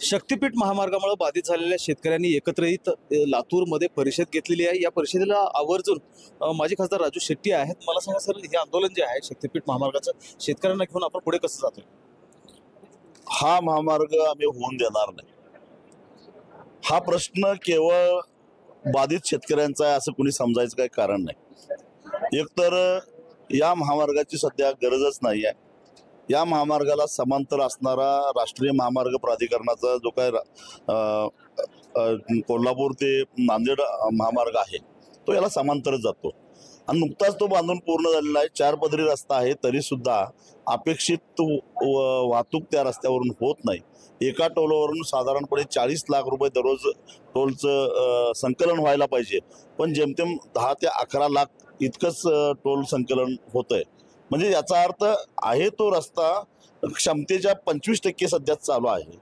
शक्तीपीठ महामार्गामुळे बाधित झालेल्या शेतकऱ्यांनी एकत्रित लातूरमध्ये परिषद घेतलेली आहे। या परिषदेला आवर्जून माजी खासदार राजू शेट्टी आहेत। मला सांगा सर, हे आंदोलन जे आहे शक्तीपीठ महामार्गाचं शेतकऱ्यांना घेऊन आपण पुढे कसं जातोय? हा महामार्ग आम्ही होऊन देणार नाही। हा प्रश्न केवळ बाधित शेतकऱ्यांचा आहे असं कुणी समजायचं काही कारण नाही। एकतर या महामार्गाची सध्या गरजच नाही आहे। या महामार्गाला समांतर असणारा राष्ट्रीय महामार्ग प्राधिकरणाचा जो काय कोल्हापूर ते नांदेड महामार्ग आहे तो याला समांतर जातो आणि नुकताच तो बांधून पूर्ण झालेला आहे। 4 पदरी रस्ता आहे, तरी सुद्धा अपेक्षित वाहतूक त्या रस्त्यावरून होत नाही। एका टोलवरून साधारणपणे 40 लाख रुपये दररोज टोलचं संकलन व्हायला पाहिजे, पण जेमतेम 10 ते 11 लाख इतकंच टोल संकलन होतंय। म्हणजे याचा अर्थ आहे तो रस्ता क्षमतेच्या 25% सध्या चालू आहे।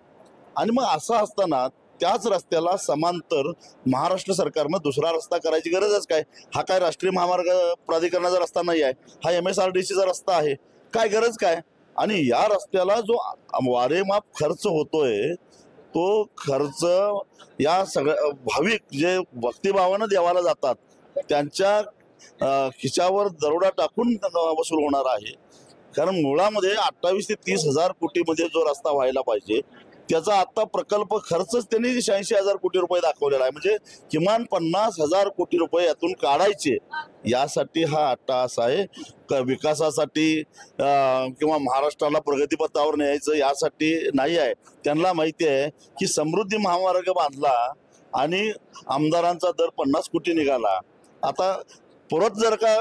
आणि मग असं असताना त्याच रस्त्याला समांतर महाराष्ट्र सरकारनं दुसरा रस्ता करायची गरजच काय? हा काय राष्ट्रीय महामार्ग प्राधिकरणाचा रस्ता नाही आहे, हा MSRDCचा रस्ता आहे, काय गरज काय? आणि या रस्त्याला जो वारेमाप खर्च होतोय तो खर्च या सगळ्या भाविक जे भक्तिभावानं देवाला जातात त्यांच्या खिशावर दरोडा टाकून वसूल होणार आहे। कारण मुळामध्ये 28 ते 30 हजार कोटीमध्ये जो रस्ता व्हायला पाहिजे त्याचा आता प्रकल्प खर्चच त्यांनी 86,000 कोटी रुपये दाखवलेला आहे। म्हणजे किमान 50,000 कोटी रुपये यातून काढायचे। यासाठी हा अट्टहास आहे, विकासासाठी किंवा महाराष्ट्राला प्रगतीपथावर न्यायचं यासाठी नाही आहे। त्यांना माहिती आहे की समृद्धी महामार्ग बांधला आणि आमदारांचा दर 50 कोटी निघाला। आता परत जर का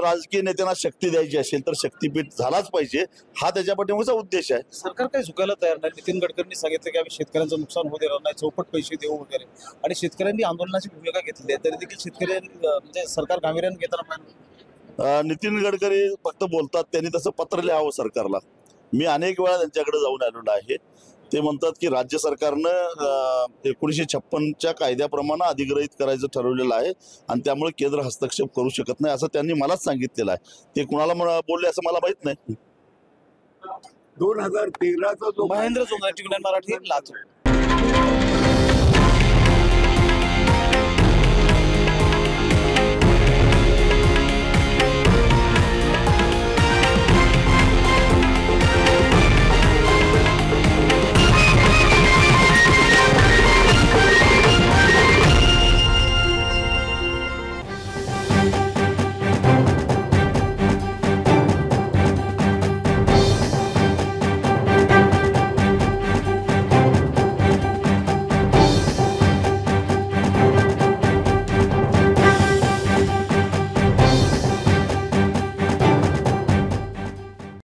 राजकीय नेत्यांना शक्ती द्यायची असेल तर शक्तीपीठ झालाच पाहिजे, हा त्याच्या पाठीमागचा उद्देश आहे। सरकार काही झुकायला तयार नाही। नितीन गडकरींनी सांगितलं की आम्ही शेतकऱ्यांचं नुकसान होऊ देणार नाही, चौपट पैसे देऊ वगैरे, आणि शेतकऱ्यांनी आंदोलनाची भूमिका घेतली आहे, तरी देखील शेतकऱ्यांनी म्हणजे सरकार गांभीर्याने घेताना नितीन गडकरी फक्त बोलतात, त्यांनी तसं पत्र लिहावं सरकारला। मी अनेक वेळा त्यांच्याकडे जाऊन आलेलो आहे। ते म्हणतात की राज्य सरकारनं 1956च्या कायद्याप्रमाणे अधिग्रहित करायचं ठरवलेलं आहे आणि त्यामुळे केंद्र हस्तक्षेप करू शकत नाही असं त्यांनी मलाच सांगितलेलं आहे। ते कुणाला बोलले असं मला माहित नाही। 2013चा जो महेंद्र जोंधळे, टीव्ही 9 मराठी, लातूर।